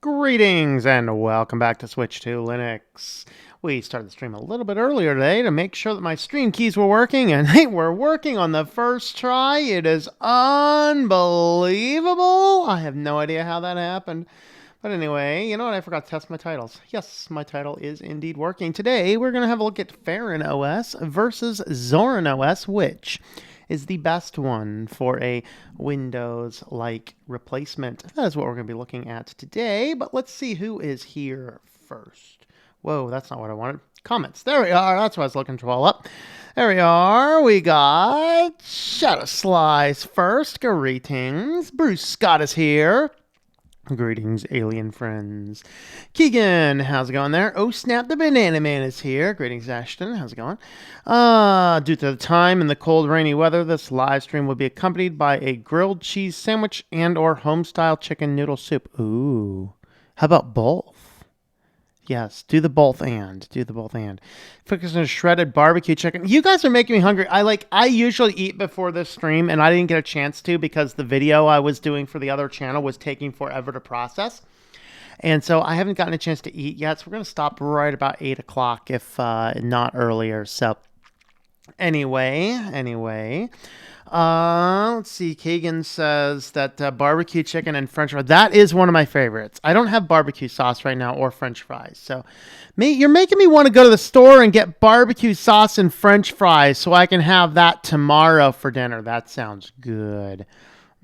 Greetings and welcome back to Switch to Linux. We started the stream a little bit earlier today to make sure that my stream keys were working, and they were working on the first try. It is unbelievable. I have no idea how that happened. But anyway, you know what? I forgot to test my titles. Yes, my title is indeed working. Today, we're going to have a look at FerenOS versus ZorinOS, which is the best one for a Windows-like replacement. That is what we're going to be looking at today, but let's see who is here first. Whoa, that's not what I wanted. Comments. There we are. That's what I was looking to all up. There we are. We got Shadow Slice first. Greetings. Bruce Scott is here. Greetings, alien friends. Keegan, how's it going there? Oh, snap, the Banana Man is here. Greetings, Ashton. How's it going? Due to the time and the cold, rainy weather, this live stream will be accompanied by a grilled cheese sandwich and or home-style chicken noodle soup. Ooh. How about both? Yes, do the both and. Do the both and. Focus on shredded barbecue chicken. You guys are making me hungry. I usually eat before this stream, and I didn't get a chance to because the video I was doing for the other channel was taking forever to process. And so I haven't gotten a chance to eat yet, so we're going to stop right about 8 o'clock, if not earlier. So anyway. Let's see. Kagan says that barbecue chicken and french fries. That is one of my favorites. I don't have barbecue sauce right now or french fries. So you're making me want to go to the store and get barbecue sauce and french fries so I can have that tomorrow for dinner. That sounds good.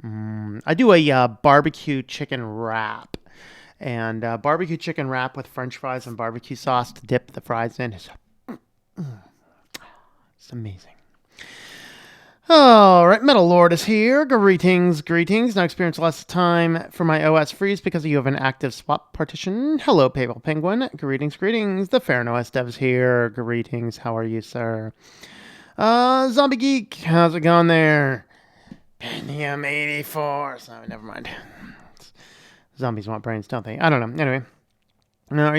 I do a barbecue chicken wrap. And barbecue chicken wrap with french fries and barbecue sauce to dip the fries in. It's amazing. All right, Metal Lord is here. Greetings. Now experience less time for my OS freeze because you have an active swap partition. Hello, Papal Penguin. Greetings. The FerenOS devs here. Greetings. How are you, sir? Zombie Geek, how's it going there? Pentium 84. So never mind. Zombies want brains, don't they? I don't know. Anyway. Now, are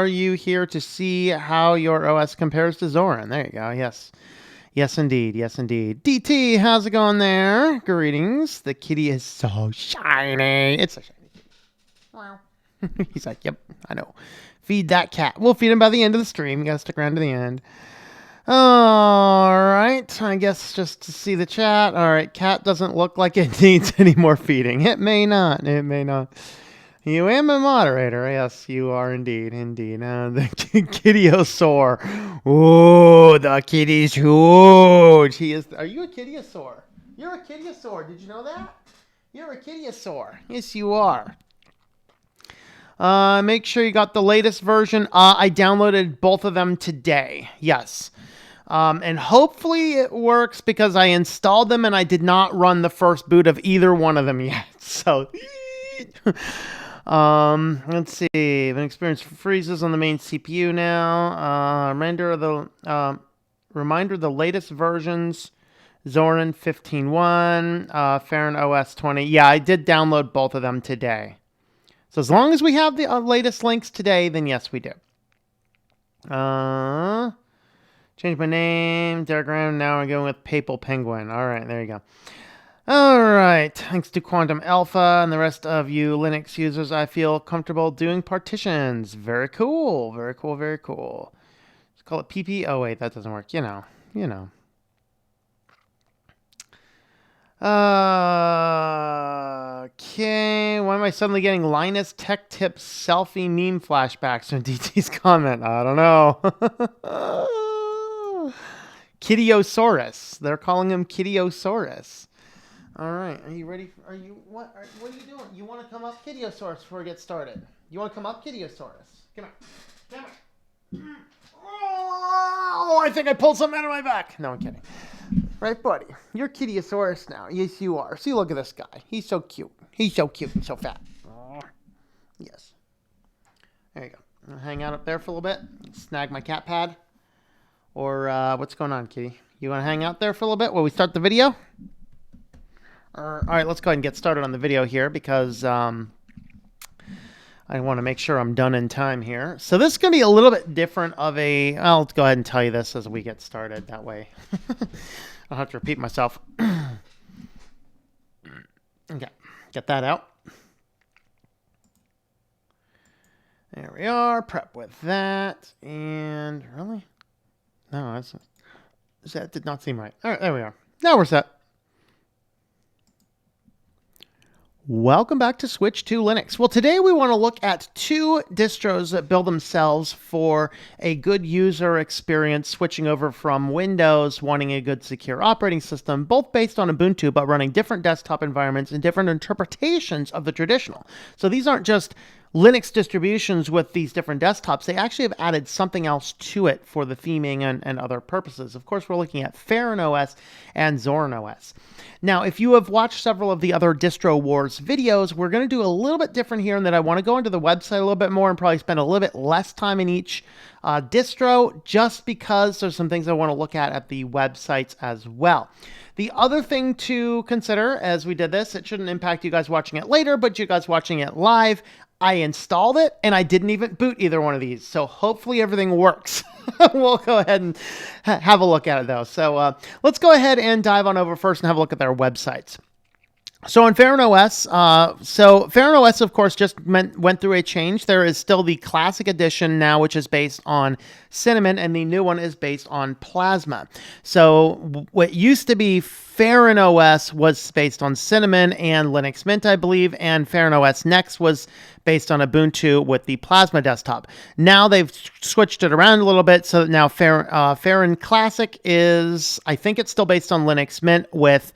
you here to see how your OS compares to Zorin? There you go. Yes. Yes, indeed. DT, how's it going there? Greetings. The kitty is so shiny. It's a shiny kitty. Wow. He's like, yep, I know. Feed that cat. We'll feed him by the end of the stream. You gotta stick around to the end. All right. I guess just to see the chat. All right. Cat doesn't look like it needs any more feeding. It may not. You am a moderator. Yes, you are indeed. The Kittiosaur. Oh, the kitty's huge. He is. Are you a Kittiosaur? You're a Kittiosaur. Did you know that? You're a Kittiosaur. Yes, you are. Make sure you got the latest version. I downloaded both of them today. Yes. And hopefully it works because I installed them and I did not run the first boot of either one of them yet. So... let's see. An experience freezes on the main CPU now. Reminder the latest versions. Zorin 15.1, FerenOS 20. Yeah, I did download both of them today. So as long as we have the latest links today, then yes, we do. Change my name, diagram. Now I'm going with Papal Penguin. All right, there you go. All right, thanks to Quantum Alpha and the rest of you Linux users, I feel comfortable doing partitions. Very cool. Let's call it PP. Oh, wait, that doesn't work. You know. Okay, why am I suddenly getting Linus Tech Tips selfie meme flashbacks from DT's comment? I don't know. Kittiosaurus. They're calling him Kittiosaurus. All right, are you ready? What are you doing? You want to come up, Kittiosaurus, before we get started? You want to come up, Kittiosaurus? Come here. Oh, I think I pulled something out of my back. No, I'm kidding. Right, buddy? You're Kittiosaurus now. Yes, you are. See, look at this guy. He's so cute. He's so cute and so fat. Oh, yes. There you go. I'm gonna hang out up there for a little bit. Snag my cat pad. Or what's going on, kitty? You want to hang out there for a little bit while we start the video? All right, let's go ahead and get started on the video here because I want to make sure I'm done in time here. So this is going to be a little bit different of a... I'll go ahead and tell you this as we get started. That way I'll have to repeat myself. Okay, get that out. There we are. Prep with that. And really? No, that did not seem right. All right, there we are. Now we're set. Welcome back to Switch to Linux. Well, today we want to look at two distros that build themselves for a good user experience, switching over from Windows, wanting a good secure operating system, both based on Ubuntu, but running different desktop environments and different interpretations of the traditional. So these aren't just Linux distributions with these different desktops. They actually have added something else to it for the theming and other purposes. Of course, we're looking at FerenOS and ZorinOS. Now, if you have watched several of the other DistroWars videos, we're going to do a little bit different here in that I want to go into the website a little bit more and probably spend a little bit less time in each distro, just because there's some things I want to look at the websites as well. The other thing to consider as we did this, it shouldn't impact you guys watching it later, but you guys watching it live, I installed it and I didn't even boot either one of these. So hopefully everything works. We'll go ahead and have a look at it though. So let's go ahead and dive on over first and have a look at their websites. So on FerenOS, FerenOS, of course, just went through a change. There is still the Classic Edition now, which is based on Cinnamon, and the new one is based on Plasma. So what used to be FerenOS was based on Cinnamon and Linux Mint, I believe, and FerenOS Next was based on Ubuntu with the Plasma desktop. Now they've switched it around a little bit, so that now Feren Classic is, I think it's still based on Linux Mint with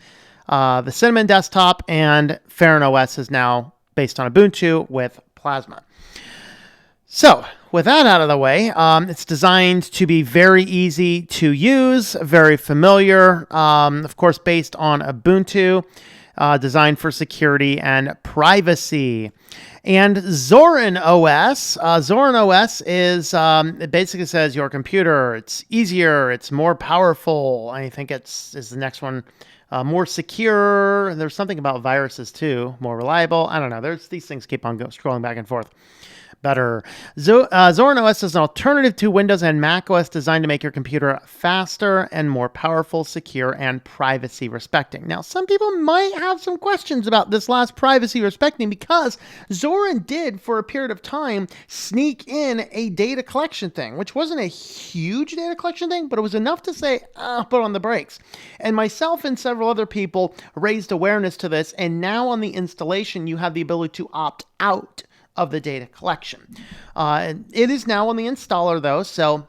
the Cinnamon desktop, and FerenOS is now based on Ubuntu with Plasma. So with that out of the way, it's designed to be very easy to use, very familiar, of course based on Ubuntu, designed for security and privacy. And ZorinOS, ZorinOS is, it basically says your computer, it's easier, it's more powerful. I think is the next one. More secure. There's something about viruses too. More reliable. I don't know. These things keep on scrolling back and forth. Better. ZorinOS is an alternative to Windows and macOS designed to make your computer faster and more powerful, secure, and privacy respecting. Now, some people might have some questions about this last privacy respecting because Zorin did, for a period of time, sneak in a data collection thing, which wasn't a huge data collection thing, but it was enough to say, put on the brakes. And myself and several other people raised awareness to this, and now on the installation, you have the ability to opt out of the data collection. It is now on the installer though, so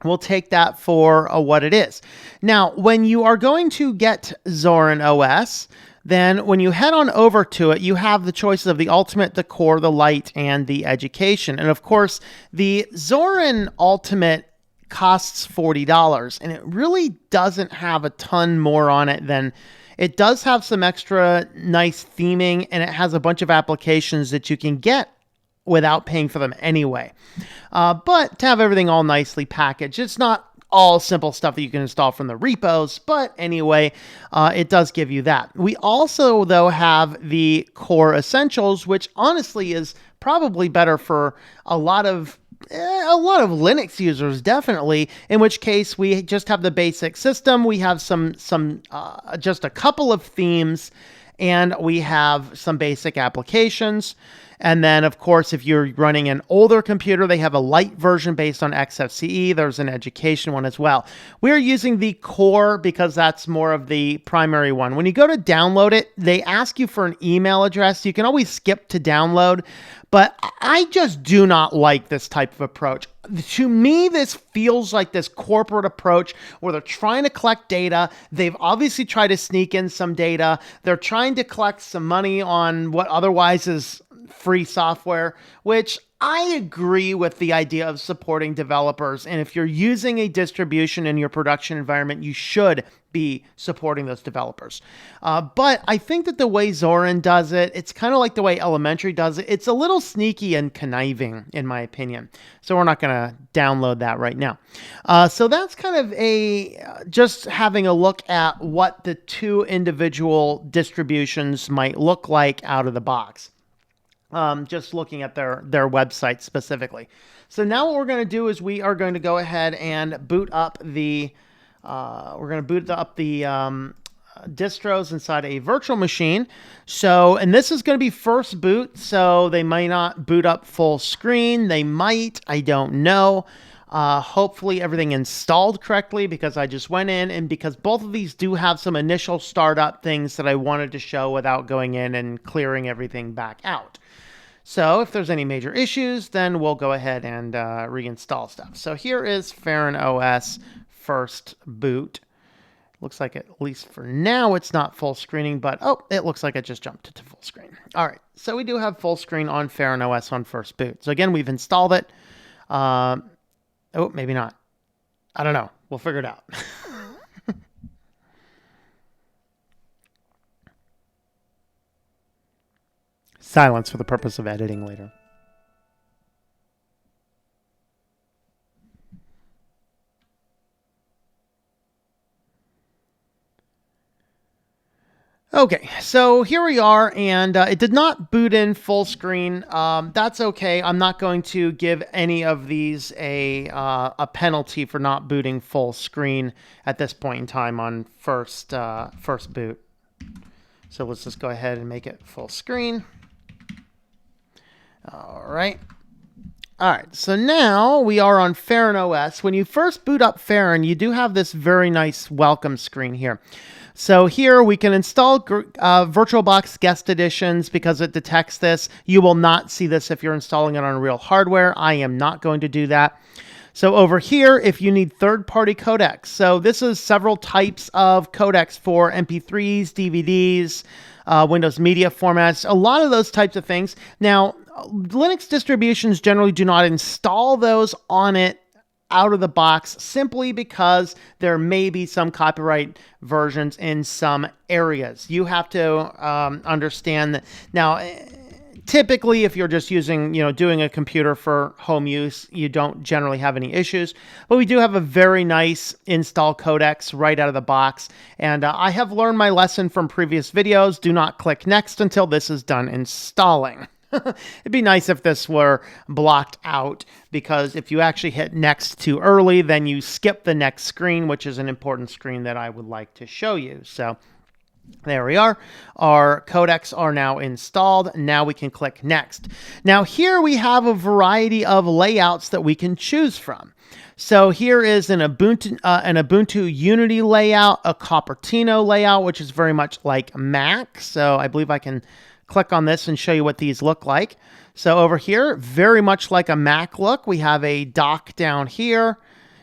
we'll take that for what it is. Now, when you are going to get ZorinOS, then when you head on over to it, you have the choices of the Ultimate, the Core, the Lite, and the Education. And of course, the Zorin Ultimate costs $40, and it really doesn't have a ton more on it than it does have some extra nice theming, and it has a bunch of applications that you can get without paying for them anyway. But to have everything all nicely packaged, it's not all simple stuff that you can install from the repos, but anyway, it does give you that. We also, though, have the Core Essentials, which honestly is probably better for a lot of Linux users, definitely, in which case we just have the basic system. We have just a couple of themes, and we have some basic applications. And then, of course, if you're running an older computer, they have a light version based on XFCE. There's an education one as well. We're using the Core because that's more of the primary one. When you go to download it, they ask you for an email address. You can always skip to download, but I just do not like this type of approach. To me, this feels like this corporate approach where they're trying to collect data. They've obviously tried to sneak in some data. They're trying to collect some money on what otherwise is free software, which I agree with the idea of supporting developers. And if you're using a distribution in your production environment, you should be supporting those developers. But I think that the way Zorin does it, it's kind of like the way Elementary does it. It's a little sneaky and conniving, in my opinion. So we're not going to download that right now. So that's kind of just having a look at what the two individual distributions might look like out of the box. Just looking at their website specifically. So now what we're going to do is we are going to go ahead and boot up the distros inside a virtual machine. So, and this is going to be first boot, so they might not boot up full screen. They might, I don't know. Hopefully everything installed correctly, because I just went in, and because both of these do have some initial startup things that I wanted to show without going in and clearing everything back out. So if there's any major issues, then we'll go ahead and reinstall stuff. So here is FerenOS first boot. Looks like, at least for now, it's not full screening, but oh, it looks like it just jumped to full screen. All right, so we do have full screen on FerenOS on first boot. So again, we've installed it. Oh, maybe not. I don't know. We'll figure it out. Silence for the purpose of editing later. Okay, so here we are, and it did not boot in full screen. That's okay. I'm not going to give any of these a penalty for not booting full screen at this point in time on first boot. So let's just go ahead and make it full screen. All right. All right, so now we are on FerenOS. When you first boot up Feren, you do have this very nice welcome screen here. So here we can install VirtualBox guest editions because it detects this. You will not see this if you're installing it on real hardware. I am not going to do that. So over here, if you need third-party codecs. So this is several types of codecs for MP3s, DVDs, Windows media formats, a lot of those types of things. Now, Linux distributions generally do not install those on it out of the box, simply because there may be some copyright versions in some areas. You have to understand that. Now, typically, if you're just using, doing a computer for home use, you don't generally have any issues. But we do have a very nice install codecs right out of the box. And I have learned my lesson from previous videos. Do not click next until this is done installing. It'd be nice if this were blocked out, because if you actually hit next too early, then you skip the next screen, which is an important screen that I would like to show you. So there we are. Our codecs are now installed. Now we can click next. Now here we have a variety of layouts that we can choose from. So here is an Ubuntu Unity layout, a Cupertino layout, which is very much like Mac. So I believe I can click on this and show you what these look like. So over here, very much like a Mac look, we have a dock down here.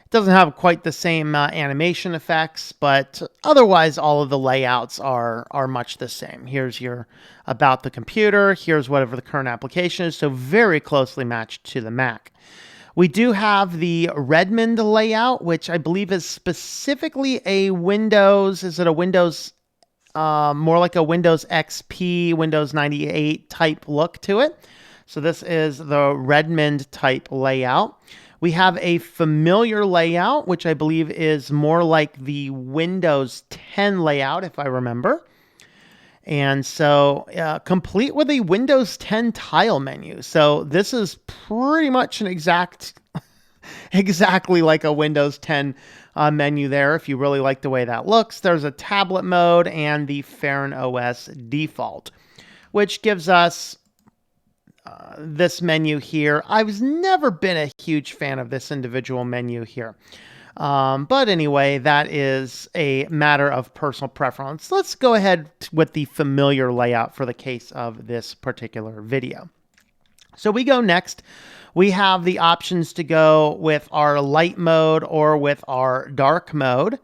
It doesn't have quite the same animation effects, but otherwise all of the layouts are much the same. Here's your about the computer. Here's whatever the current application is. So very closely matched to the Mac. We do have the Redmond layout, which I believe is specifically a Windows, is it a Windows, more like a Windows XP, Windows 98 type look to it. So this is the Redmond type layout. We have a familiar layout, which I believe is more like the Windows 10 layout, if I remember. And so complete with a Windows 10 tile menu. So this is pretty much an exactly like a Windows 10 menu there, if you really like the way that looks. There's a tablet mode and the FerenOS default, which gives us this menu here. I've never been a huge fan of this individual menu here. But anyway, that is a matter of personal preference. Let's go ahead with the familiar layout for the case of this particular video. So we go next. We have the options to go with our light mode or with our dark mode.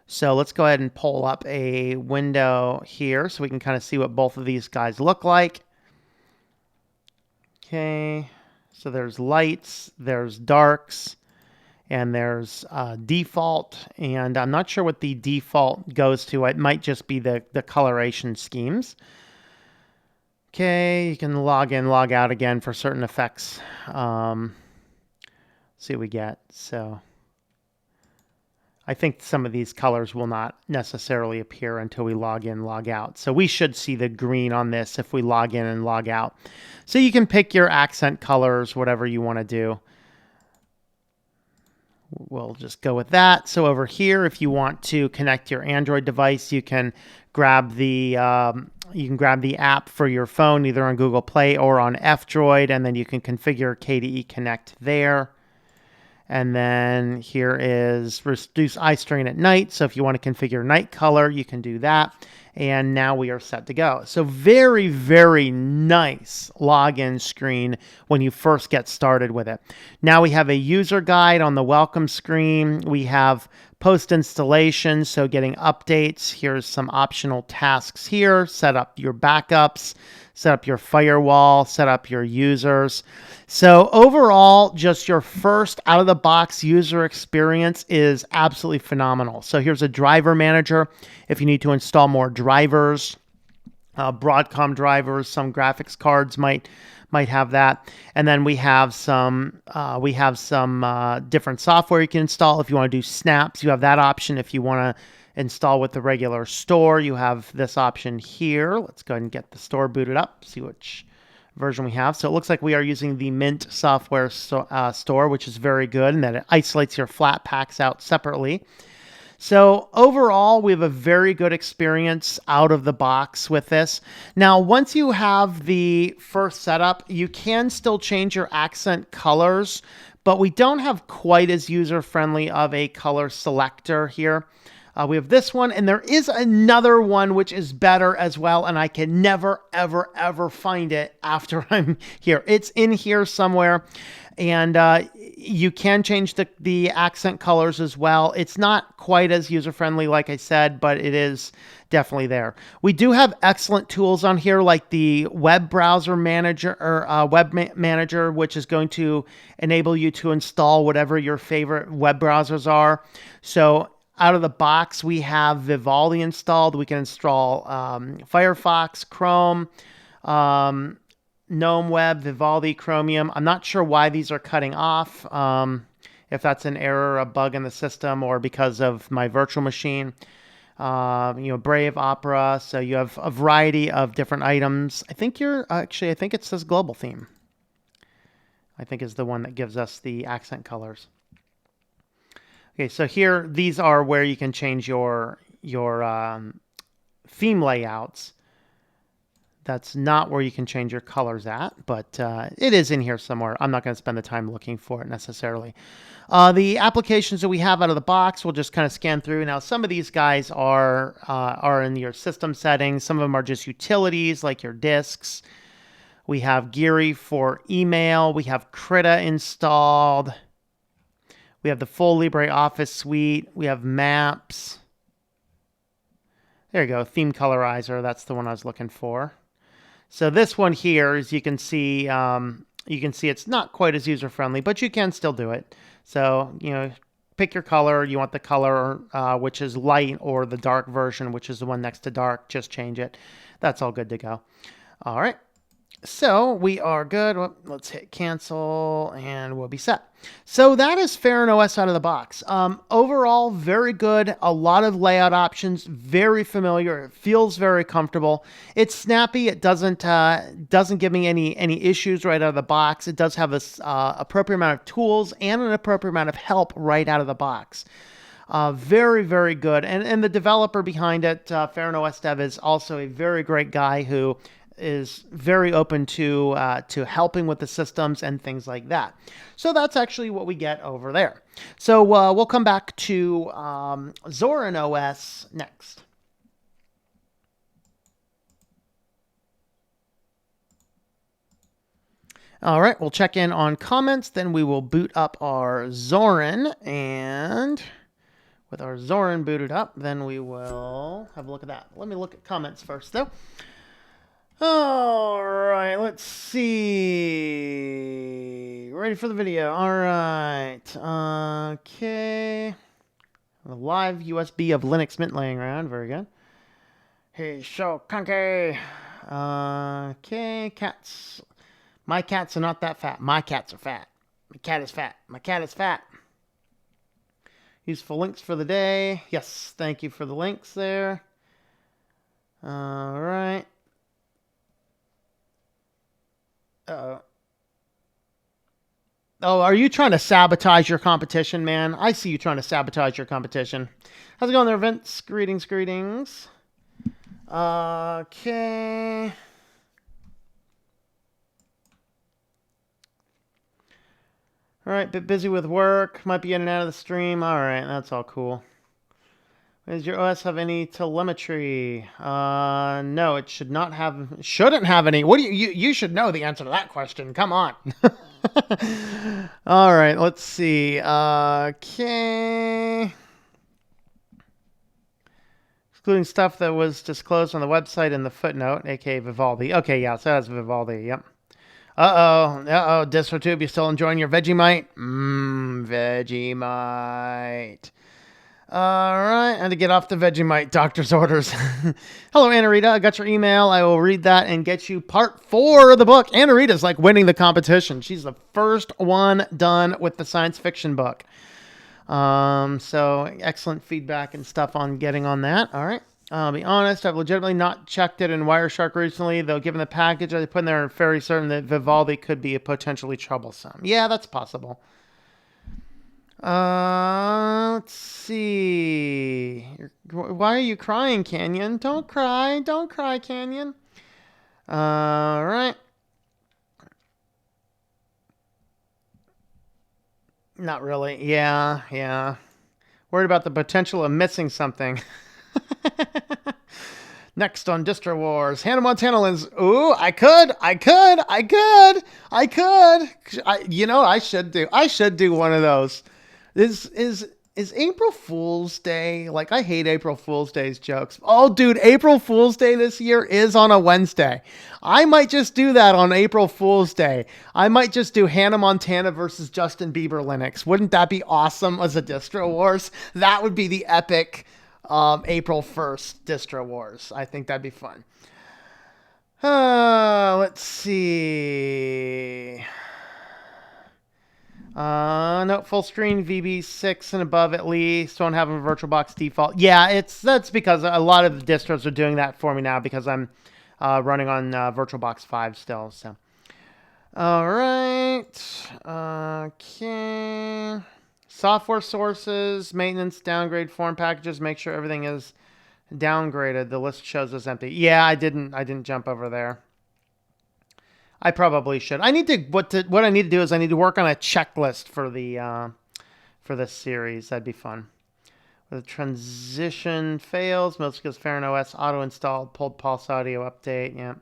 So let's go ahead and pull up a window here so we can kind of see what both of these guys look like. Okay, so there's lights, there's darks, and there's default, and I'm not sure what the default goes to. It might just be the coloration schemes. Okay, you can log in, log out again for certain effects. See what we get. So I think some of these colors will not necessarily appear until we log in, log out. So we should see the green on this if we log in and log out. So you can pick your accent colors, whatever you want to do. we'll just go with that. So over here, if you want to connect your Android device, you can grab the app for your phone, either on Google Play or on F-Droid, and then you can configure KDE Connect there. And then here is reduce eye strain at night. So if you want to configure night color, you can do that. And now we are set to go. So very, very nice login screen when you first get started with it. Now we have a user guide on the welcome screen. We have post installation, so getting updates. Here's some optional tasks here. Set up your backups, set up your firewall, set up your users. So overall, just your first out-of-the-box user experience is absolutely phenomenal. So here's a driver manager if you need to install more drivers, Broadcom drivers. Some graphics cards might have that. And then we have some different software you can install. If you want to do snaps, you have that option. If you want to install with the regular store, you have this option here. Let's go ahead and get the store booted up, see which version we have. So it looks like we are using the Mint software store, which is very good, and that it isolates your flat packs out separately. So overall, we have a very good experience out of the box with this. Now, once you have the first setup, you can still change your accent colors, but we don't have quite as user-friendly of a color selector here. We have this one, and there is another one which is better as well, and I can never, ever, ever find it after I'm here. It's in here somewhere, and you can change the accent colors as well. It's not quite as user-friendly, like I said, but it is definitely there. We do have excellent tools on here, like the web browser manager, or manager, which is going to enable you to install whatever your favorite web browsers are. So out of the box, we have Vivaldi installed. We can install Firefox, Chrome, GNOME Web, Vivaldi, Chromium. I'm not sure why these are cutting off, if that's an error, a bug in the system, or because of my virtual machine. Brave, Opera. So you have a variety of different items. I think I think it says global theme, I think is the one that gives us the accent colors. Okay, so here, these are where you can change your theme layouts. That's not where you can change your colors at, but it is in here somewhere. I'm not going to spend the time looking for it necessarily. The applications that we have out of the box, we'll just kind of scan through. Now, some of these guys are in your system settings. Some of them are just utilities, like your disks. We have Geary for email. We have Krita installed. We have the full LibreOffice suite. We have maps. There you go, theme colorizer. That's the one I was looking for. So this one here, as you can see it's not quite as user-friendly, but you can still do it. So, pick your color. You want the color which is light, or the dark version, which is the one next to dark. Just change it. That's all good to go. All right. So we are good. Well, let's hit cancel and we'll be set. So that is FerenOS out of the box. Overall, very good. A lot of layout options, very familiar. It feels very comfortable. It's snappy. It doesn't give me any issues right out of the box. It does have a appropriate amount of tools and an appropriate amount of help right out of the box. Very, very good. And the developer behind it, FerenOS Dev, is also a very great guy who is very open to helping with the systems and things like that. So that's actually what we get over there. So we'll come back to ZorinOS next. All right, we'll check in on comments, then we will boot up our Zorin, and with our Zorin booted up, then we will have a look at that. Let me look at comments first, though. All right, let's see. Ready for the video. All right. Okay. A live USB of Linux Mint laying around. Very good. Hey, so kunky. Okay, cats. My cats are not that fat. My cats are fat. My cat is fat. My cat is fat. Useful links for the day. Yes, thank you for the links there. All right. Uh-oh. Oh, are you trying to sabotage your competition, man? I see you trying to sabotage your competition. How's it going there, Vince? Greetings, greetings. Okay. All right, bit busy with work. Might be in and out of the stream. All right, that's all cool. Does your OS have any telemetry? No, it should not have. Shouldn't have any. What do you should know the answer to that question. Come on. All right, let's see. Okay. Excluding stuff that was disclosed on the website in the footnote, aka Vivaldi. Okay, yeah, so that's Vivaldi. Yep. DistroTube, you still enjoying your Vegemite? Vegemite. All right, and to get off the Vegemite doctor's orders. Hello, Anna Rita. I got your email. I will read that and get you part 4 of the book. Anna Rita's like winning the competition. She's the first one done with the science fiction book. So excellent feedback and stuff on getting on that. All right. I'll be honest, I've legitimately not checked it in Wireshark recently, though given the package I put in there, I'm very certain that Vivaldi could be potentially troublesome. Yeah, that's possible. Let's see. Why are you crying, Canyon? Don't cry. Don't cry, Canyon. All right. Not really. Yeah. Worried about the potential of missing something. Next on DistroWars, Hannah Montana Lens. Ooh, I could. You know what I should do? I should do one of those. Is April Fool's Day? Like, I hate April Fool's Day's jokes. Oh, dude, April Fool's Day this year is on a Wednesday. I might just do that on April Fool's Day. I might just do Hannah Montana versus Justin Bieber Linux. Wouldn't that be awesome as a Distro Wars? That would be the epic April 1st Distro Wars. I think that'd be fun. Let's see. No, full screen VB6 and above at least. Don't have a VirtualBox default. Yeah, that's because a lot of the distros are doing that for me now because I'm running on VirtualBox 5 still. So, all right. Okay. Software sources, maintenance, downgrade, form packages. Make sure everything is downgraded. The list shows us empty. Yeah, I didn't jump over there. I probably should. I need to what I need to do is I need to work on a checklist for the for this series. That'd be fun. The transition fails, mostly because FerenOS auto installed, pulled pulse audio update. Yeah,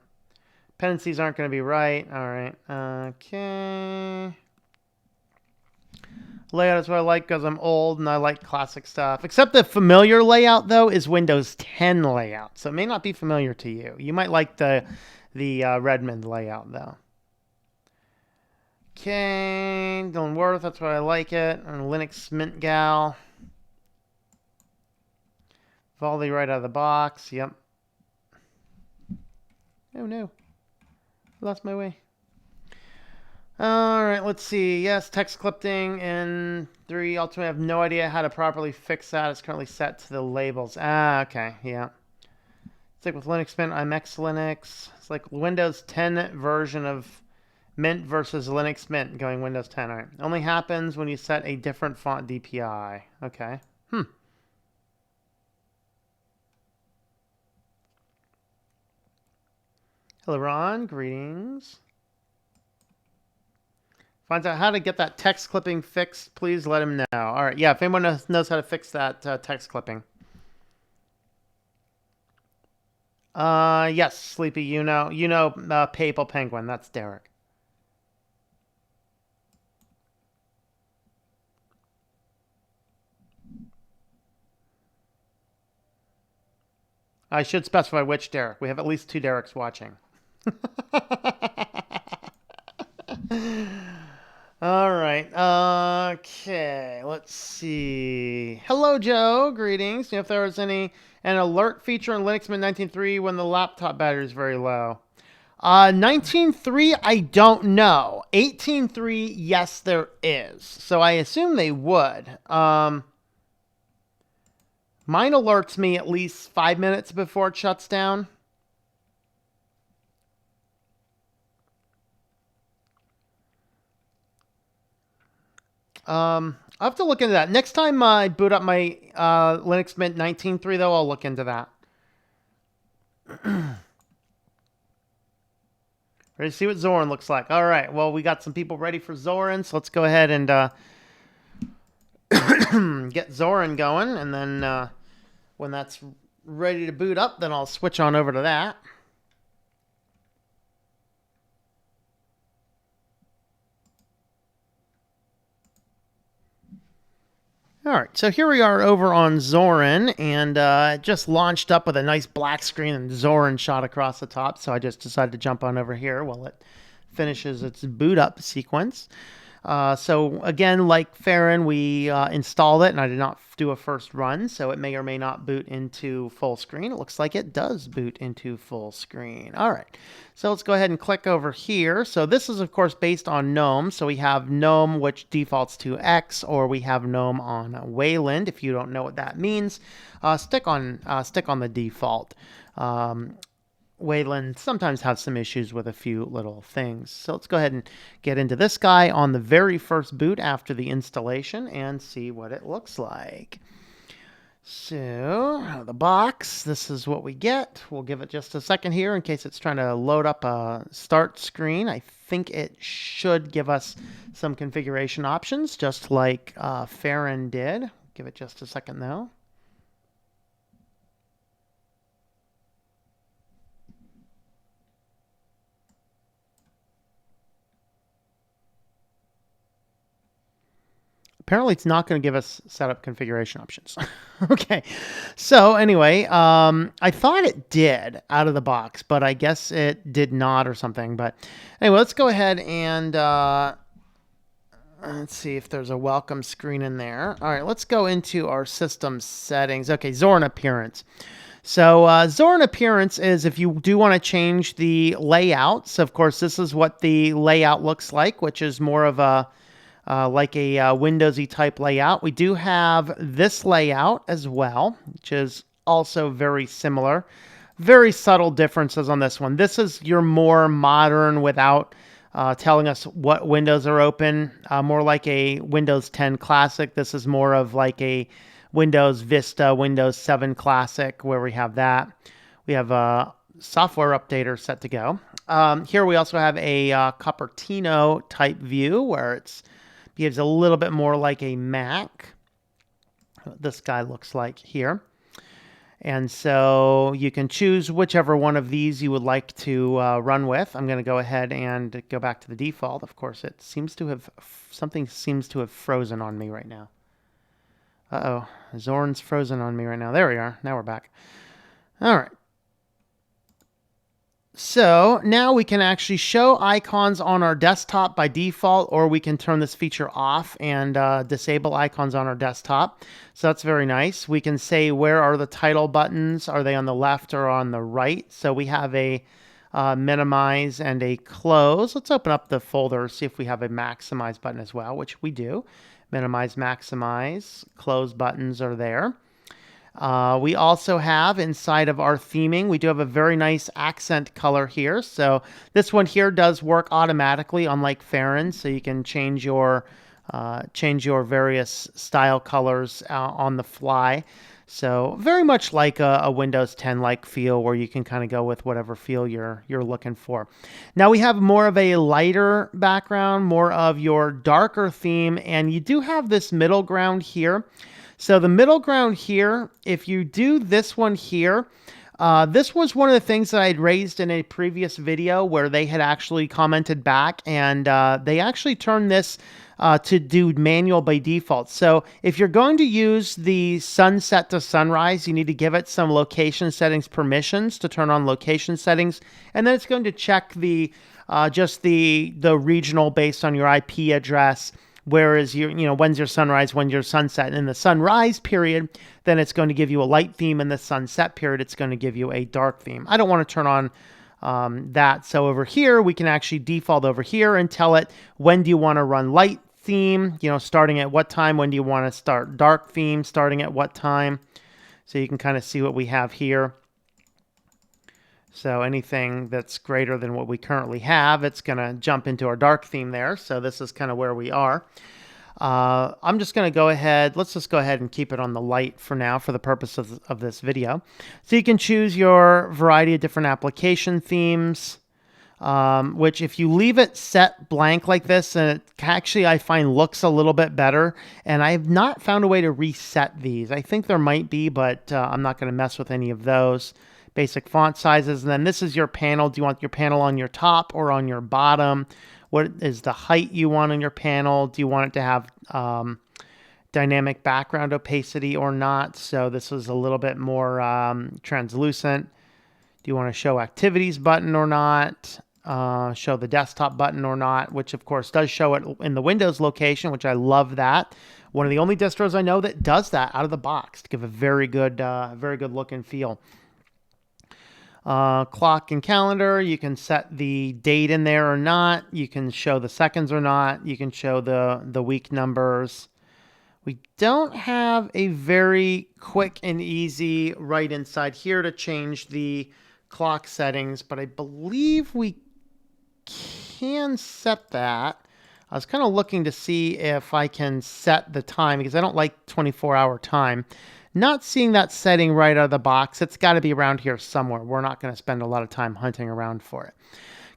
dependencies aren't going to be right. All right. Okay. Layout is what I like because I'm old and I like classic stuff. Except the familiar layout though is Windows 10 layout, so it may not be familiar to you. You might like the Redmond layout, though. Okay, Dylan Worth, that's why I like it. And Linux Mint Gal. Vivaldi right out of the box, yep. Oh no, I lost my way. Alright, let's see. Yes, text clipping in 3. Ultimately, I have no idea how to properly fix that. It's currently set to the labels. Okay, yeah. It's like with Linux Mint, IMX Linux. It's like Windows 10 version of Mint versus Linux Mint going Windows 10. All right. Only happens when you set a different font DPI. Okay. Hello, Ron. Greetings. Finds out how to get that text clipping fixed, please let him know. All right. Yeah, if anyone knows how to fix that text clipping. Yes, Sleepy, you know, Papal Penguin. That's Derek. I should specify which Derek. We have at least 2 Dereks watching. All right. Okay. Let's see. Hello, Joe. Greetings. You know if there was an alert feature in Linux Mint 19.3 when the laptop battery is very low. 19.3, I don't know. 18.3, yes, there is. So I assume they would. Mine alerts me at least 5 minutes before it shuts down. I'll have to look into that. Next time I boot up my Linux Mint 19.3, though, I'll look into that. Ready to see what Zorin looks like. All right, well, we got some people ready for Zorin, so let's go ahead and get Zorin going, and then when that's ready to boot up, then I'll switch on over to that. All right, so here we are over on Zorin, and it just launched up with a nice black screen and Zorin shot across the top, so I just decided to jump on over here while it finishes its boot up sequence. So again, like Feren, we installed it, and I did not do a first run, so it may or may not boot into full screen. It looks like it does boot into full screen. All right, so let's go ahead and click over here. So this is, of course, based on GNOME. So we have GNOME, which defaults to X, or we have GNOME on Wayland. If you don't know what that means, stick on the default. Wayland sometimes have some issues with a few little things. So let's go ahead and get into this guy on the very first boot after the installation and see what it looks like. So out of the box, this is what we get. We'll give it just a second here in case it's trying to load up a start screen. I think it should give us some configuration options, just like Feren did. Give it just a second though. Apparently, it's not going to give us setup configuration options. Okay, so anyway, I thought it did out of the box, but I guess it did not or something. But anyway, let's go ahead and let's see if there's a welcome screen in there. All right, let's go into our system settings. Okay, Zorin appearance. So Zorin appearance is if you do want to change the layouts. Of course, this is what the layout looks like, which is more of a like a Windowsy type layout. We do have this layout as well, which is also very similar. Very subtle differences on this one. This is your more modern without telling us what windows are open. More like a Windows 10 Classic. This is more of like a Windows Vista, Windows 7 Classic, where we have that. We have a software updater set to go. Here we also have a Cupertino type view where it's behaves a little bit more like a Mac. This guy looks like here. And so you can choose whichever one of these you would like to run with. I'm going to go ahead and go back to the default. Of course, it seems to have, something seems to have frozen on me right now. Uh-oh, Zorin's frozen on me right now. There we are. Now we're back. All right. So now we can actually show icons on our desktop by default, or we can turn this feature off and disable icons on our desktop. So that's very nice. We can say where are the title buttons? Are they on the left or on the right? So we have a minimize and a close. Let's open up the folder, see if we have a maximize button as well, which we do. Minimize, maximize, close buttons are there. We also have inside of our theming, we do have a very nice accent color here. So this one here does work automatically, unlike Feren. So you can change your various style colors on the fly. So very much like a Windows 10-like feel, where you can kind of go with whatever feel you're looking for. Now we have more of a lighter background, more of your darker theme, and you do have this middle ground here. So the middle ground here, if you do this one here, this was one of the things that I had raised in a previous video where they had actually commented back, and they actually turned this to do manual by default. So if you're going to use the sunset to sunrise, you need to give it some location settings permissions to turn on location settings, and then it's going to check the just the regional based on your IP address. Whereas when's your sunrise, when's your sunset. In the sunrise period, then it's going to give you a light theme. In the sunset period, it's going to give you a dark theme. I don't want to turn on that. So over here, we can actually default over here and tell it when do you want to run light theme, starting at what time. When do you want to start dark theme, starting at what time. So you can kind of see what we have here. So anything that's greater than what we currently have, it's going to jump into our dark theme there. So this is kind of where we are. I'm just going to go ahead. Let's just go ahead and keep it on the light for now for the purpose of this video. So you can choose your variety of different application themes, which if you leave it set blank like this, and it actually I find looks a little bit better. And I have not found a way to reset these. I think there might be, but I'm not going to mess with any of those. Basic font sizes. And then this is your panel. Do you want your panel on your top or on your bottom? What is the height you want on your panel? Do you want it to have dynamic background opacity or not? So this is a little bit more translucent. Do you want to show activities button or not? Show the desktop button or not, which of course does show it in the Windows location, which I love that. One of the only distros I know that does that out of the box to give a very good look and feel. Clock and calendar, you can set the date in there or not. You can show the seconds or not. You can show the week numbers. We don't have a very quick and easy right inside here to change the clock settings, but I believe we can set that. I was kind of looking to see if I can set the time because I don't like 24-hour time. Not seeing that setting right out of the box. It's got to be around here somewhere. We're not going to spend a lot of time hunting around for it.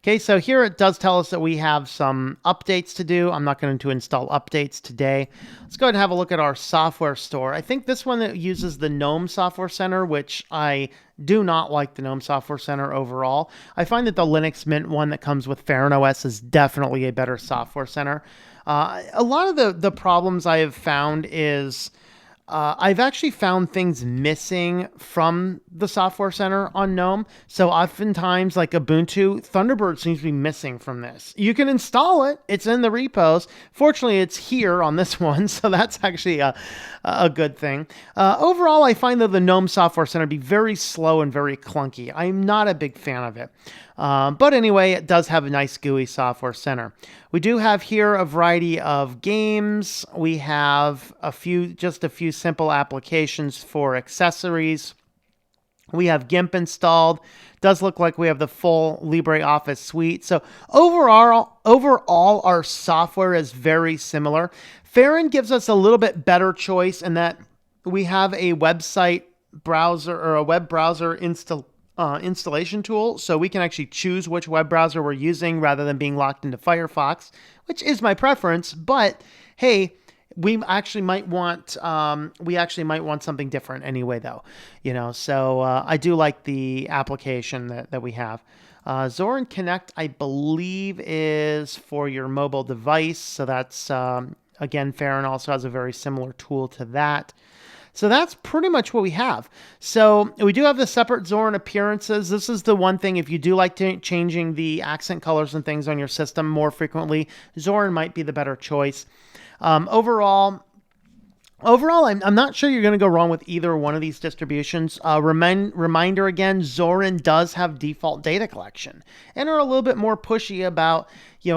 Okay, so here it does tell us that we have some updates to do. I'm not going to install updates today. Let's go ahead and have a look at our software store. I think this one that uses the GNOME Software Center, which I do not like the GNOME Software Center overall. I find that the Linux Mint one that comes with FerenOS is definitely a better software center. A lot of the problems I have found is I've actually found things missing from the software center on GNOME. So oftentimes, like Ubuntu, Thunderbird seems to be missing from this. You can install it. It's in the repos. Fortunately, it's here on this one. So that's actually a good thing. Overall, I find that the GNOME software center be very slow and very clunky. I'm not a big fan of it. But anyway, it does have a nice GUI software center. We do have here a variety of games. We have just a few simple applications for accessories. We have GIMP installed. Does look like we have the full LibreOffice suite. So overall, our software is very similar. Feren gives us a little bit better choice in that we have a website browser or a web browser installation tool, so we can actually choose which web browser we're using rather than being locked into Firefox, which is my preference. But hey, we actually might want something different anyway, though. So I do like the application that we have. Zorin Connect, I believe, is for your mobile device. So that's again, Feren also has a very similar tool to that. So that's pretty much what we have. So we do have the separate Zorin appearances. This is the one thing, if you do like changing the accent colors and things on your system more frequently, Zorin might be the better choice. Overall, I'm not sure you're going to go wrong with either one of these distributions. Reminder again, Zorin does have default data collection and are a little bit more pushy about,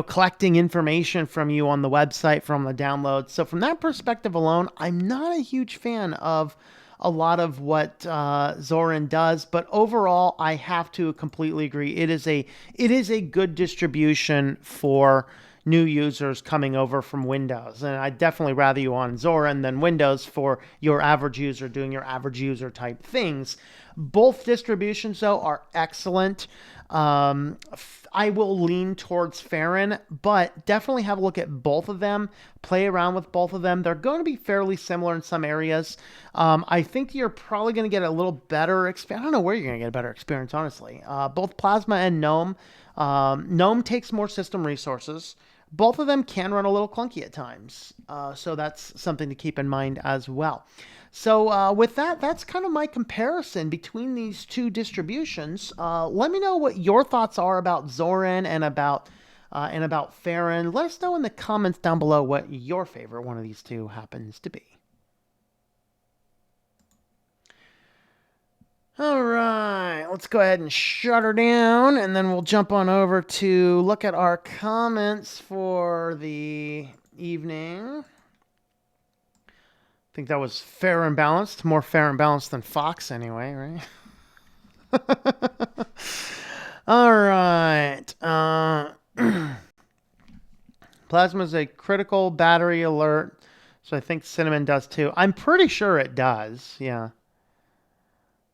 collecting information from you on the website from the download. So from that perspective alone, I'm not a huge fan of a lot of what Zorin does, but overall, I have to completely agree. It is a good distribution for new users coming over from Windows. And I'd definitely rather you on Zorin than Windows for your average user doing your average user type things. Both distributions, though, are excellent. I will lean towards Feren, but definitely have a look at both of them. Play around with both of them. They're going to be fairly similar in some areas. I think you're probably going to get a little better experience. I don't know where you're going to get a better experience, honestly. Both Plasma and GNOME. GNOME takes more system resources. Both of them can run a little clunky at times. So that's something to keep in mind as well. So with that, that's kind of my comparison between these two distributions. Let me know what your thoughts are about Zorin and about Feren. Let us know in the comments down below what your favorite one of these two happens to be. All right, let's go ahead and shut her down, and then we'll jump on over to look at our comments for the evening. I think that was fair and balanced. More fair and balanced than Fox anyway, right? All right. Plasma is a critical battery alert, so I think Cinnamon does too. I'm pretty sure it does. Yeah.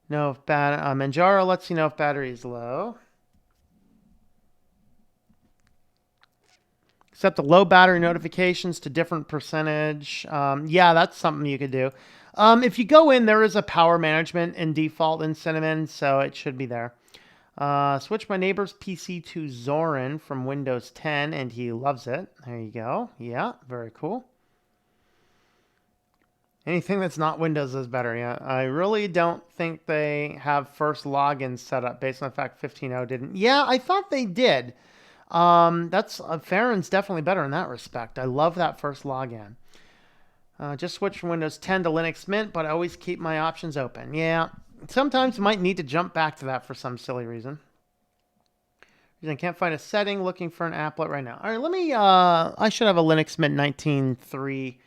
No, if Manjaro lets you know if battery is low. Set the low battery notifications to different percentage. Yeah, that's something you could do. If you go in, there is a power management in default in Cinnamon, so it should be there. Switch my neighbor's PC to Zorin from Windows 10, and he loves it. There you go. Yeah, very cool. Anything that's not Windows is better. Yeah, I really don't think they have first login set up based on the fact 15.0 didn't. Yeah, I thought they did. That's Feren's definitely better in that respect. I love that first login. Just switch from Windows 10 to Linux Mint, but I always keep my options open. Yeah, sometimes you might need to jump back to that for some silly reason. I can't find a setting, looking for an applet right now. All right, let me, I should have a Linux Mint 19.3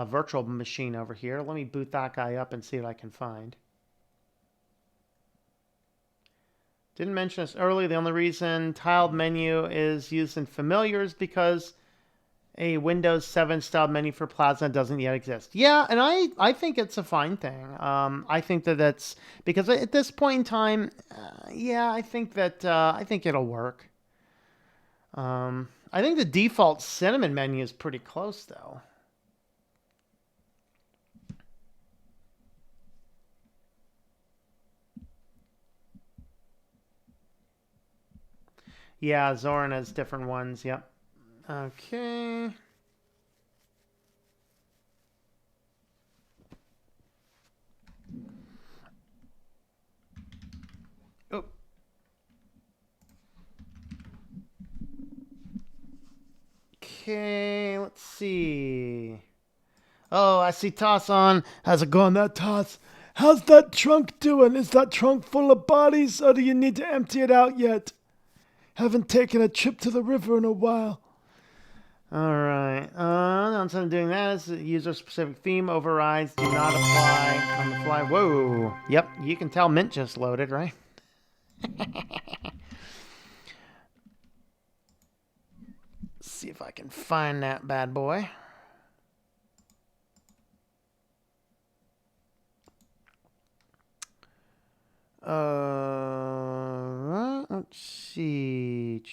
virtual machine over here. Let me boot that guy up and see what I can find. Didn't mention this earlier. The only reason tiled menu is used in familiar is because a Windows 7 style menu for Plasma doesn't yet exist. Yeah, and I think it's a fine thing. I think that that's because at this point in time, yeah, I think that I think it'll work. I think the default Cinnamon menu is pretty close though. Yeah, Zorin has different ones. Yep. Okay. Oh. Okay, let's see. Oh, I see Toss on. How's it going, that Toss? How's that trunk doing? Is that trunk full of bodies, or do you need to empty it out yet? Haven't taken a trip to the river in a while. All right. Instead of doing that, is user-specific theme overrides do not apply on the fly. Whoa. Yep, you can tell Mint just loaded, right? See if I can find that bad boy. Let's see.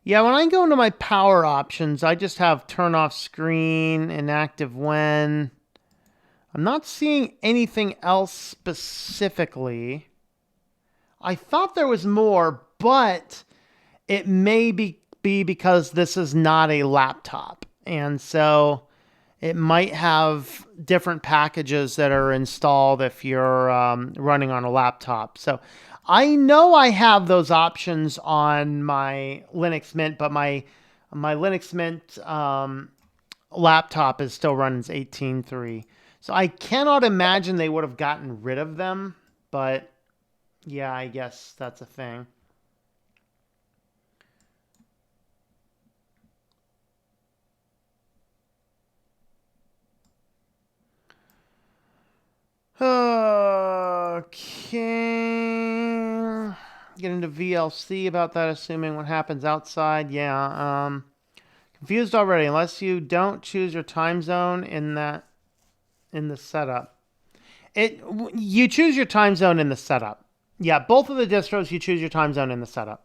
Yeah, when I go into my power options, I just have turn off screen, inactive when. I'm not seeing anything else specifically. I thought there was more, but it may be because this is not a laptop. And so it might have different packages that are installed if you're running on a laptop. So I know I have those options on my Linux Mint, but my Linux Mint laptop is still running 18.3. So I cannot imagine they would have gotten rid of them, but yeah, I guess that's a thing. Okay. Get into VLC about that, assuming what happens outside. Yeah. Confused already. Unless you don't choose your time zone in the setup. You choose your time zone in the setup. Yeah, both of the distros, you choose your time zone in the setup.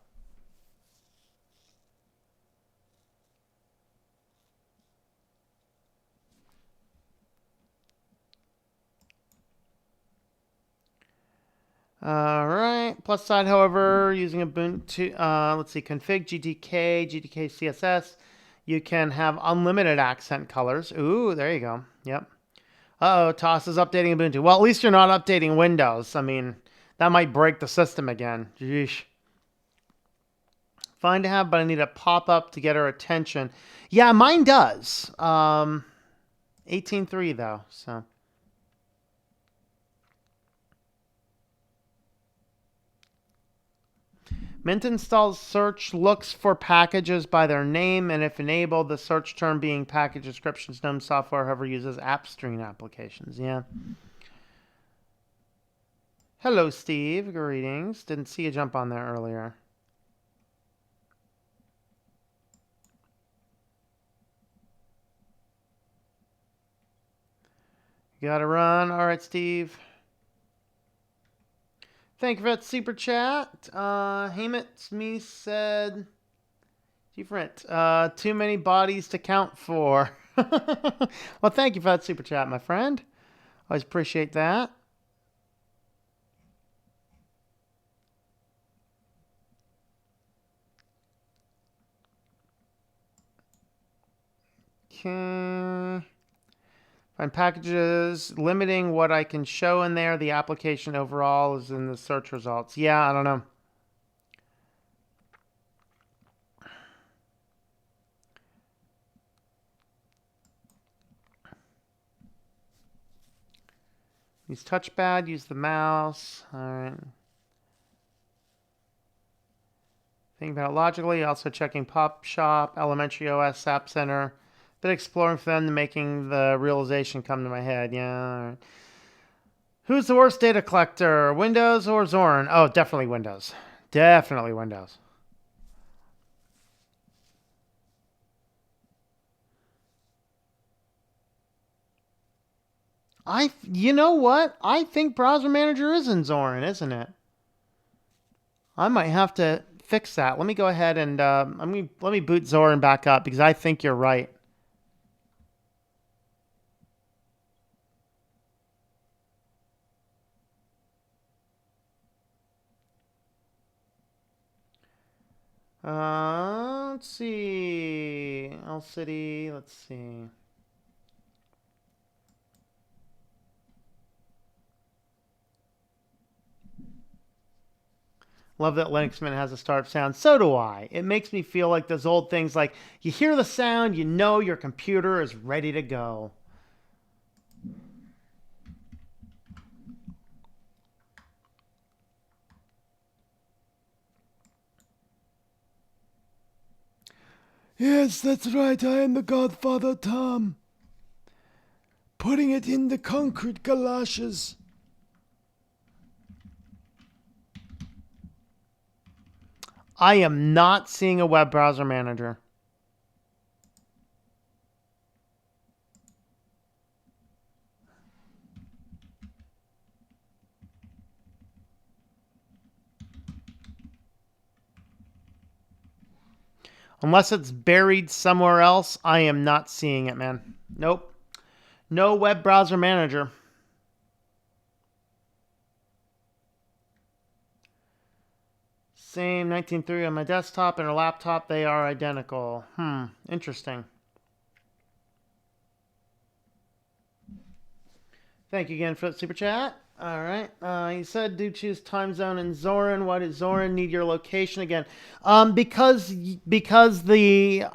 All right. Plus side, however, using Ubuntu, let's see, config GTK CSS, you can have unlimited accent colors. Ooh, there you go. Yep. Uh-oh, Toss is updating Ubuntu. Well, at least you're not updating Windows. I mean, that might break the system again. Jeesh. Fine to have, but I need a pop-up to get her attention. Yeah, mine does. 18.3 though, so. Mint installs search, looks for packages by their name, and if enabled, the search term being package descriptions. GNOME software, however, uses AppStream applications. Yeah. Hello, Steve. Greetings. Didn't see you jump on there earlier. You gotta run. All right, Steve. Thank you for that super chat. Hamit's me said, different. Too many bodies to count for. Well, thank you for that super chat, my friend. Always appreciate that. Okay. Find packages, limiting what I can show in there. The application overall is in the search results. Yeah, I don't know. Use touchpad, use the mouse. All right. Think about it logically. Also checking Pop Shop, Elementary OS, App Center. Bit exploring for them to making the realization come to my head. Yeah. All right. Who's the worst data collector, Windows or Zorin? Oh, definitely Windows. Definitely Windows. You know what? I think Browser Manager is in Zorin, isn't it? I might have to fix that. Let me go ahead and let me boot Zorin back up because I think you're right. Let's see. L City. Let's see. Love that Linux Mint has a startup sound. So do I. It makes me feel like those old things like you hear the sound, you know your computer is ready to go. Yes, that's right. I am the Godfather Tom. Putting it in the concrete galoshes. I am not seeing a web browser manager. Unless it's buried somewhere else, I am not seeing it, man. Nope. No web browser manager. Same 19.3 on my desktop and a laptop. They are identical. Interesting. Thank you again for the super chat. All right. You said do choose time zone in Zorin. Why does Zorin need your location again? Because the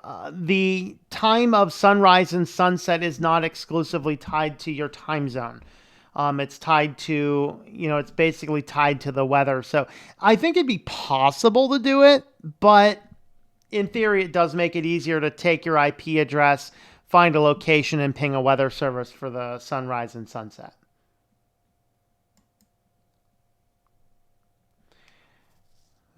time of sunrise and sunset is not exclusively tied to your time zone. It's tied to, it's basically tied to the weather. So I think it'd be possible to do it, but in theory, it does make it easier to take your IP address, find a location, and ping a weather service for the sunrise and sunset.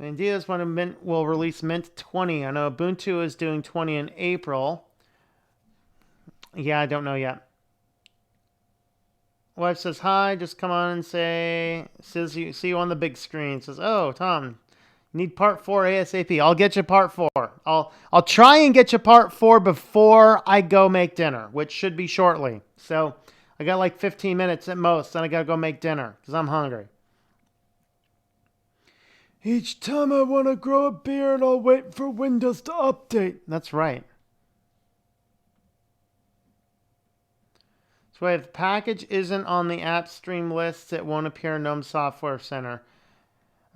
The idea is when Mint will release Mint 20. I know Ubuntu is doing 20 in April. Yeah, I don't know yet. Wife says hi. Just come on and says you see you on the big screen. Says, oh, Tom, you need part 4 ASAP. I'll get you part 4. I'll try and get you part 4 before I go make dinner, which should be shortly. So I got like 15 minutes at most. Then I gotta go make dinner because I'm hungry. Each time I want to grow a beard, I'll wait for Windows to update. That's right. So if the package isn't on the app stream list, it won't appear in GNOME Software Center.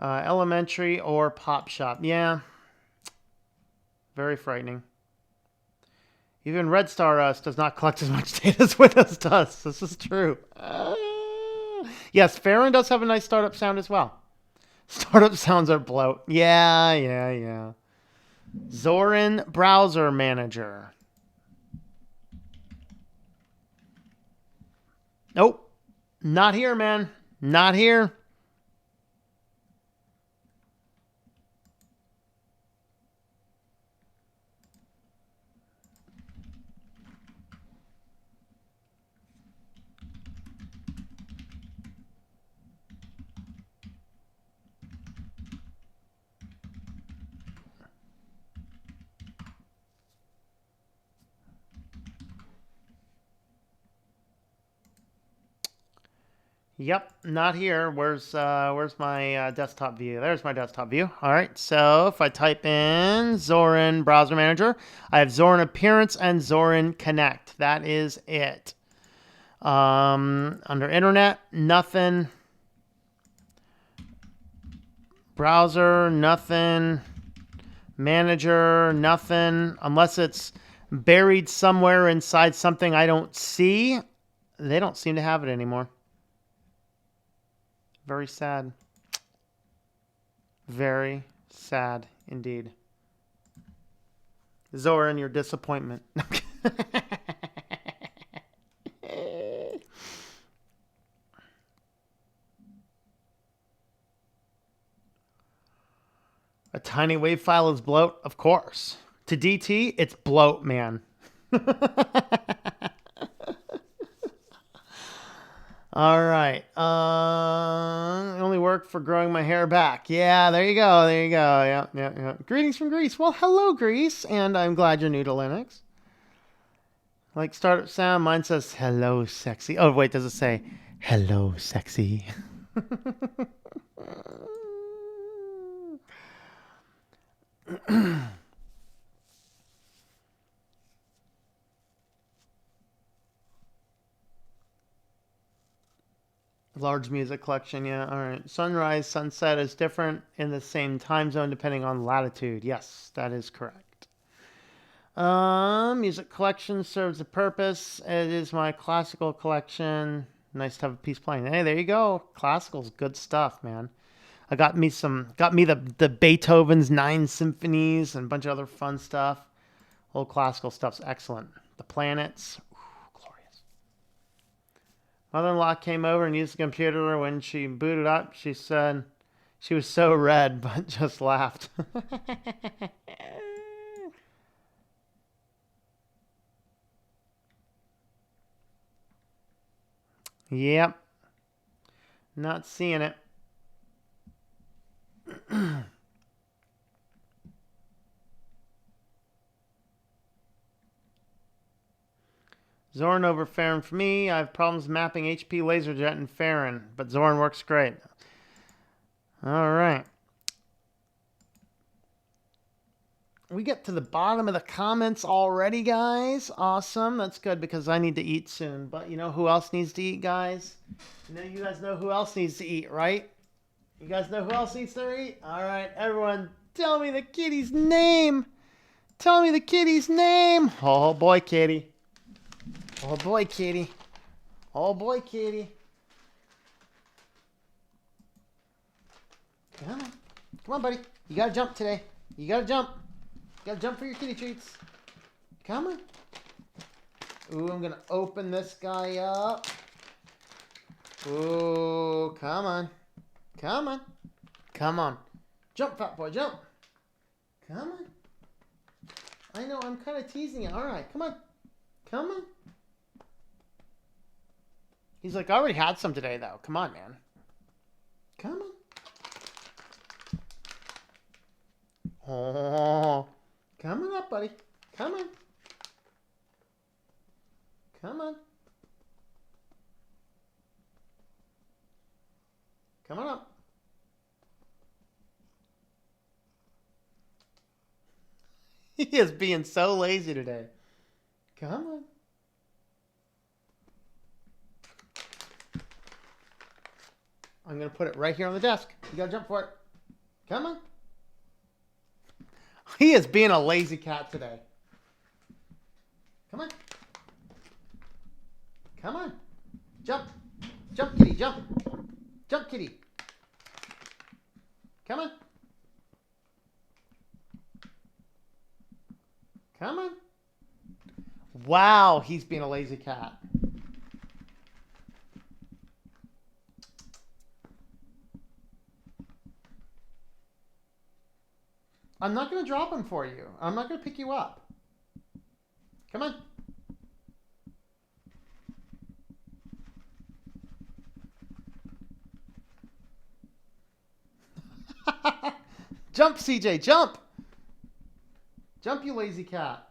Elementary or Pop Shop. Yeah. Very frightening. Even Red Star OS does not collect as much data as Windows does. This is true. Yes, Feren does have a nice startup sound as well. Startup sounds are bloat. Yeah. Zorin Browser Manager. Nope. Not here, man. Not here. Yep, not here. Where's my desktop view? There's my desktop view. All right, so if I type in Zorin Browser Manager, I have Zorin Appearance and Zorin Connect. That is it. Under Internet, nothing. Browser, nothing. Manager, nothing. Unless it's buried somewhere inside something I don't see. They don't seem to have it anymore. Very sad. Very sad indeed. Zorin, your disappointment. A tiny wave file is bloat? Of course. To DT, it's bloat, man. All right. Only work for growing my hair back. Yeah, there you go. There you go. Yeah. Greetings from Greece. Well, hello, Greece. And I'm glad you're new to Linux. Like startup sound, mine says, hello, sexy. Oh, wait, does it say, hello, sexy? Large music collection, yeah. All right. Sunrise, sunset is different in the same time zone depending on latitude. Yes, that is correct. Music collection serves a purpose. It is my classical collection. Nice to have a piece playing. Hey, there you go. Classical's good stuff, man. I got me the Beethoven's 9 symphonies and a bunch of other fun stuff. Old classical stuff's excellent. The planets. Mother-in-law came over and used the computer. When she booted up, she said she was so red, but just laughed. Yep. Not seeing it. Zorin over Feren for me. I have problems mapping HP LaserJet and Feren, but Zorin works great. All right. We get to the bottom of the comments already, guys. Awesome. That's good because I need to eat soon. But you know who else needs to eat, guys? You guys know who else needs to eat, right? You guys know who else needs to eat? All right, everyone, tell me the kitty's name. Tell me the kitty's name. Oh, boy, kitty. Oh, boy, kitty. Oh, boy, kitty. Come on. Come on, buddy. You got to jump today. You got to jump. You got to jump for your kitty treats. Come on. Ooh, I'm going to open this guy up. Ooh, come on. Come on. Come on. Jump, fat boy, jump. Come on. I know, I'm kind of teasing you. All right, come on. Come on. He's like, I already had some today, though. Come on, man. Come on. Oh. Come on up, buddy. Come on. Come on. Come on up. He is being so lazy today. Come on. I'm going to put it right here on the desk. You got to jump for it. Come on. He is being a lazy cat today. Come on. Come on. Jump. Jump, kitty, jump. Jump, kitty. Come on. Come on. Wow, he's being a lazy cat. I'm not going to drop him for you. I'm not going to pick you up. Come on. Jump, CJ, jump. Jump, you lazy cat.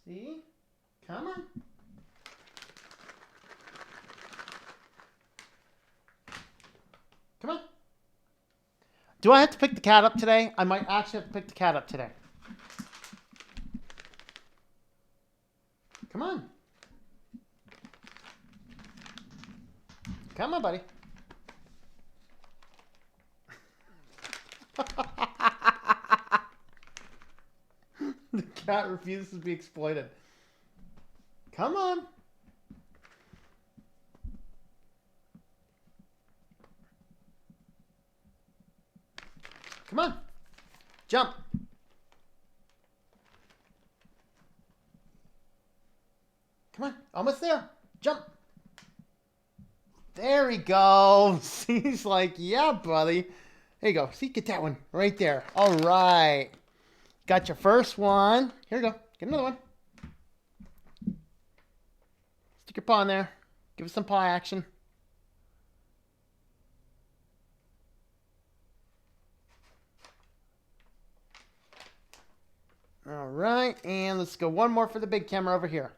See? Come on. Come on. Do I have to pick the cat up today? I might actually have to pick the cat up today. Come on. Come on, buddy. The cat refuses to be exploited. Come on. Come on. Jump. Come on. Almost there. Jump. There he goes. He's like, yeah, buddy. There you go. See, get that one right there. All right. Got your first one. Here you go. Get another one. Stick your paw in there. Give us some paw action. All right. And let's go one more for the big camera over here.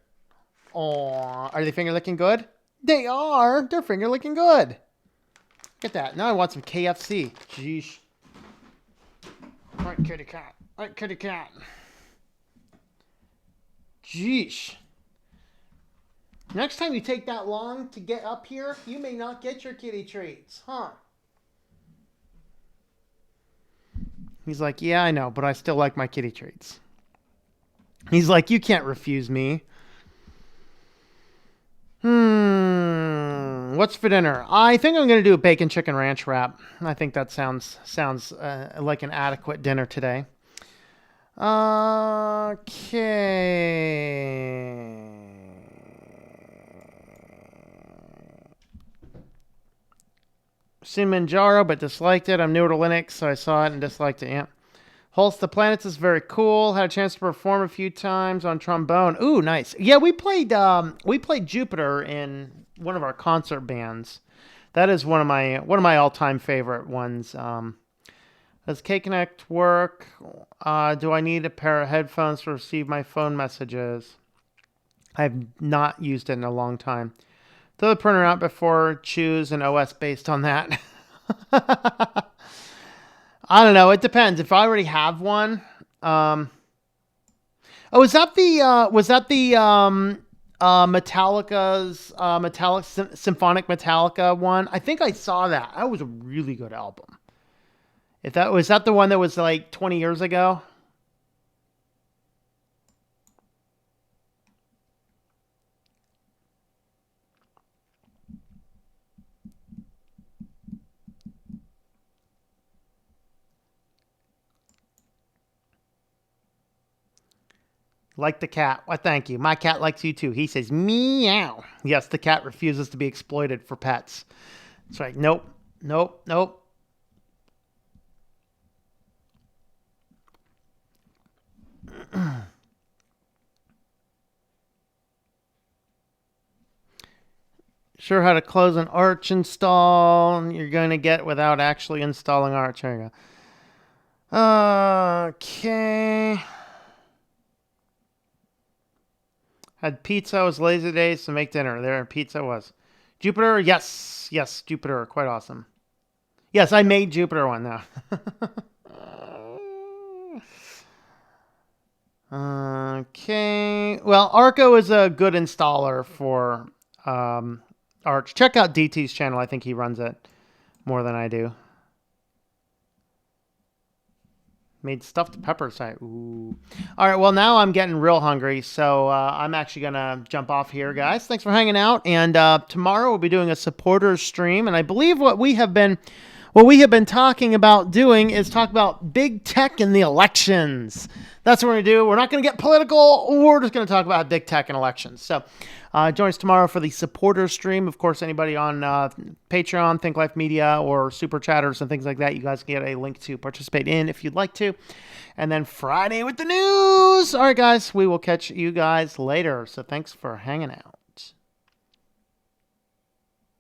Oh, are they finger licking good? They are. They're finger licking good. Look at that. Now I want some KFC. Jeez. All right, kitty cat. All right, kitty cat. Jeez. Next time you take that long to get up here, you may not get your kitty treats, huh? He's like, yeah, I know, but I still like my kitty treats. He's like, you can't refuse me. What's for dinner? I think I'm going to do a bacon chicken ranch wrap. I think that sounds like an adequate dinner today. Okay. Seen Manjaro, but disliked it. I'm newer to Linux, so I saw it and disliked it. Yeah. Holst the Planets is very cool. Had a chance to perform a few times on trombone. Ooh, nice. Yeah, we played Jupiter in one of our concert bands. That is one of my all-time favorite ones. Does K-Connect work? Do I need a pair of headphones to receive my phone messages? I have not used it in a long time. Throw the printer out before choose an OS based on that. I don't know. It depends. If I already have one. Oh, was that the Metallica's Symphonic Metallica one? I think I saw that. That was a really good album. If that was that the one that was like 20 years ago? Like the cat. Well, thank you. My cat likes you too. He says, meow. Yes, the cat refuses to be exploited for pets. That's right. Nope. Nope. Nope. Sure how to close an Arch install you're going to get without actually installing Arch. There you go. Okay. Had pizza, was lazy days, so make dinner. There, pizza was. Jupiter, yes. Yes, Jupiter, quite awesome. Yes, I made Jupiter one now. Okay. Well, Arco is a good installer for Arch. Check out DT's channel. I think he runs it more than I do. Made stuffed pepper side. Ooh. All right, well, now I'm getting real hungry, so I'm actually going to jump off here, guys. Thanks for hanging out, and tomorrow we'll be doing a supporters stream, and I believe what we have been talking about doing is talk about big tech in the elections. That's what we're going to do. We're not going to get political. We're just going to talk about big tech and elections. So join us tomorrow for the supporters stream. Of course, anybody on Patreon, Think Life Media, or Super Chatters and things like that, you guys get a link to participate in if you'd like to. And then Friday with the news. All right, guys, we will catch you guys later. So thanks for hanging out.